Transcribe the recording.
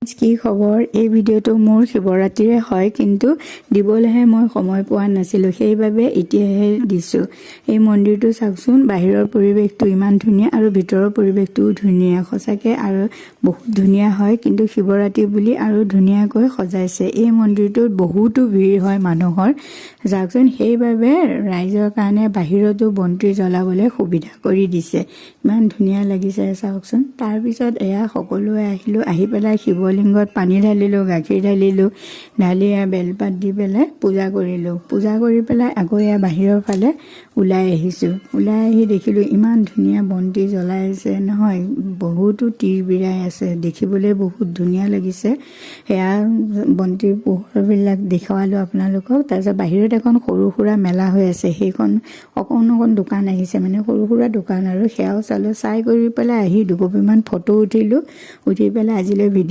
কি খবৰ এই ভিডিঅটো মোৰ শিৱৰাত্ৰিৰে হয় কিন্তু দিবলৈহে মই সময় পোৱা নাছিলোঁ সেইবাবে এতিয়াহে দিছোঁ এই মন্দিৰটো চাওকচোন বাহিৰৰ পৰিৱেশটো ইমান ধুনীয়া আৰু ভিতৰৰ পৰিৱেশটোও ধুনীয়া সঁচাকৈ আৰু বহুত ধুনীয়া হয় কিন্তু শিৱৰাত্ৰি বুলি আৰু ধুনীয়াকৈ সজাইছে এই মন্দিৰটোত বহুতো ভিৰ হয় মানুহৰ চাওকচোন সেইবাবে ৰাইজৰ কাৰণে বাহিৰতো বন্তি জ্বলাবলৈ সুবিধা কৰি দিছে ইমান ধুনীয়া লাগিছে চাওকচোন তাৰপিছত এয়া সকলোৱে আহি পেলাই শিৱলিংগত পানী ঢালিলোঁ গাখীৰ ঢালিলোঁ ঢালি বেলপাত দি পেলাই পূজা কৰিলোঁ পূজা কৰি পেলাই আকৌ এয়া বাহিৰৰ ফালে ওলাই আহিছোঁ ওলাই আহি দেখিলোঁ ইমান ধুনীয়া বন্তি জ্বলাই আছে নহয় বহুতো তীৰ বিৰাই আছে দেখিবলৈ বহুত ধুনীয়া লাগিছে সেয়া বন্তিৰ পোহৰবিলাক দেখুৱালোঁ আপোনালোকক তাৰপিছত বাহিৰত এখন সৰু সুৰা মেলা হৈ আছে সেইখন অকণ দোকান আহিছে মানে সৰু সুৰা দোকান আৰু সেয়াও চালোঁ চাই কৰি পেলাই আহি দুকপিমান ফটো উঠিলোঁ উঠি পেলাই আজিলৈ ভিডিঅ'